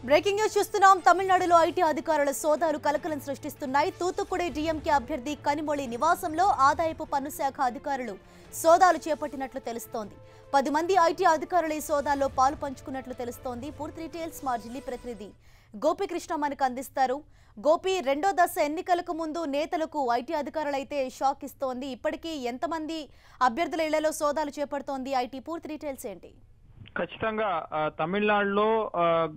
Breaking news చూస్తున్నాం. తమిళనాడులో IT అధికారుల సోదాలు కలకలం సృష్టిస్తున్నాయి. తూతుక్కుడి డీఎంకే అభ్యర్థి కనిమొళి నివాసంలో ఆదాయపు పన్ను శాఖ అధికారులు సోదాలు చేపట్టినట్లు తెలుస్తోంది. 10 మంది ఐటీ అధికారులు ఈ సోదాల్లో పాలు పంచుకున్నట్లు తెలుస్తోంది. పూర్తి డీటెయిల్స్ మా ఢిల్లీ ప్రతినిధి గోపికృష్ణ మనకు అందిస్తారు. గోపి, రెండో దశ ఎన్నికలకు ముందు నేతలకు ఐటీ అధికారులైతే షాక్ ఇస్తోంది. ఇప్పటికీ ఎంతమంది అభ్యర్థుల ఇళ్లలో సోదాలు చేపడుతోంది ఐటీ? పూర్తి డీటెయిల్స్ ఏంటి? ఖచ్చితంగా తమిళనాడులో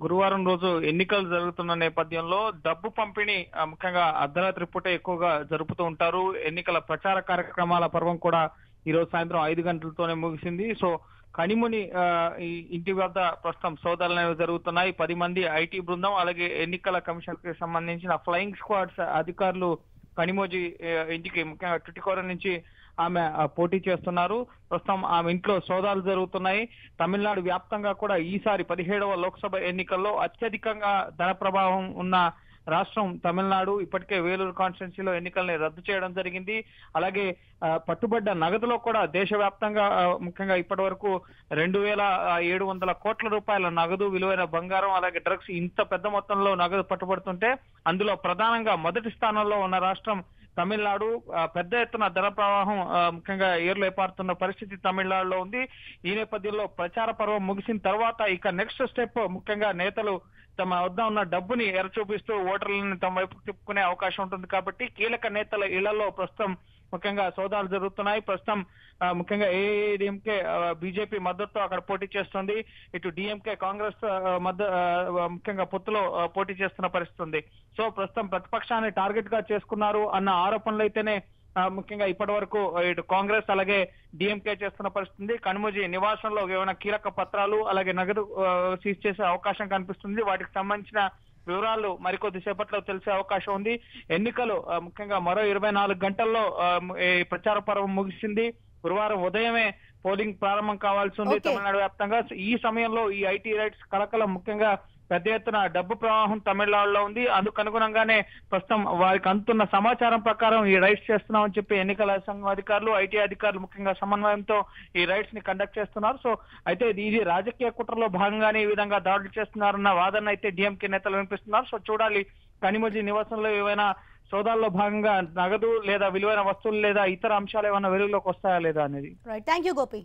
గురువారం రోజు ఎన్నికలు జరుగుతున్న నేపథ్యంలో డబ్బు పంపిణీ ముఖ్యంగా అర్ధరాత్రి పూట ఎక్కువగా జరుపుతూ ఉంటారు. ఎన్నికల ప్రచార కార్యక్రమాల పర్వం కూడా ఈ రోజు సాయంత్రం 5 గంటలతోనే ముగిసింది. సో కనిమొళి ఇంటి వద్ద ప్రస్తుతం సోదాలు జరుగుతున్నాయి. 10 మంది ఐటీ బృందం అలాగే ఎన్నికల కమిషన్ కి సంబంధించిన ఫ్లయింగ్ స్క్వాడ్స్ అధికారులు కనిమొళి ఇంటికి ముఖ్యంగా టుటికోరం నుంచి ఆమె పోటీ చేస్తున్నారు. ప్రస్తుతం ఆమె ఇంట్లో సోదాలు జరుగుతున్నాయి. తమిళనాడు వ్యాప్తంగా కూడా ఈసారి 17వ లోక్సభ ఎన్నికల్లో అత్యధికంగా ధన ప్రభావం ఉన్న రాష్ట్రం తమిళనాడు. ఇప్పటికే వేలూరు కాన్స్టిట్యున్సీలో ఎన్నికల్ని రద్దు చేయడం జరిగింది. అలాగే పట్టుబడ్డ నగదులో కూడా దేశవ్యాప్తంగా ముఖ్యంగా ఇప్పటి వరకు 2,700 కోట్ల రూపాయల నగదు, విలువైన బంగారం అలాగే డ్రగ్స్ ఇంత పెద్ద మొత్తంలో నగదు పట్టుబడుతుంటే అందులో ప్రధానంగా మొదటి స్థానంలో ఉన్న రాష్ట్రం తమిళనాడు. పెద్ద ఎత్తున ధన ప్రవాహం ముఖ్యంగా ఏర్లేపారుతున్న పరిస్థితి తమిళనాడులో ఉంది. ఈ నేపథ్యంలో ప్రచార పర్వం ముగిసిన తర్వాత ఇక నెక్స్ట్ స్టెప్ ముఖ్యంగా నేతలు తమ వద్ద ఉన్న డబ్బుని ఎరచూపిస్తూ ఓటర్లను తమ వైపు తిప్పుకునే అవకాశం ఉంటుంది. కాబట్టి కీలక నేతల ఇళ్లలో ప్రస్తుతం ముఖ్యంగా సోదాలు జరుగుతున్నాయి. ప్రస్తుతం ముఖ్యంగా ఏఐఏడీఎంకే బీజేపీ మద్దతుతో అక్కడ పోటీ చేస్తుంది. ఇటు డిఎంకే కాంగ్రెస్ ముఖ్యంగా పొత్తులో పోటీ చేస్తున్న పరిస్థితి ఉంది. సో ప్రస్తుతం ప్రతిపక్షాన్ని టార్గెట్ గా చేసుకున్నారు అన్న ఆరోపణలు అయితేనే ముఖ్యంగా ఇప్పటి వరకు ఇటు కాంగ్రెస్ అలాగే డిఎంకే చేస్తున్న పరిస్థితి. కనిమొళి నివాసంలో ఏమైనా కీలక పత్రాలు అలాగే నగదు సీజ్ చేసే అవకాశం కనిపిస్తుంది. వాటికి సంబంధించిన వివరాలు మరికొద్ది సేపట్లో తెలిసే అవకాశం ఉంది. ఎన్నికలు ముఖ్యంగా మరో 24 గంటల్లో ప్రచార పర్వం ముగిసింది. గురువారం ఉదయమే పోలింగ్ ప్రారంభం కావాల్సి ఉంది తమిళనాడు వ్యాప్తంగా. ఈ సమయంలో ఈ ఐటీ రైట్స్ కలకలం ముఖ్యంగా పెద్ద ఎత్తున డబ్బు ప్రవాహం తమిళనాడులో ఉంది. అందుకు అనుగుణంగానే ప్రస్తుతం వారికి అందుతున్న సమాచారం ప్రకారం ఈ రైట్స్ చేస్తున్నామని చెప్పి ఎన్నికల సంఘం అధికారులు, ఐటీ అధికారులు ముఖ్యంగా సమన్వయంతో ఈ రైట్స్ ని కండక్ట్ చేస్తున్నారు. సో అయితే ఇది రాజకీయ కుట్రలో భాగంగానే ఈ విధంగా దాడులు చేస్తున్నారన్న వాదన అయితే డిఎంకే నేతలు వినిపిస్తున్నారు. సో చూడాలి కనిమొళి నివాసంలో ఏవైనా సోదాల్లో భాగంగా నగదు లేదా విలువైన వస్తువులు లేదా ఇతర అంశాలు ఏమైనా వెలుగులోకి వస్తాయా లేదా అనేది. Thank you Gopi.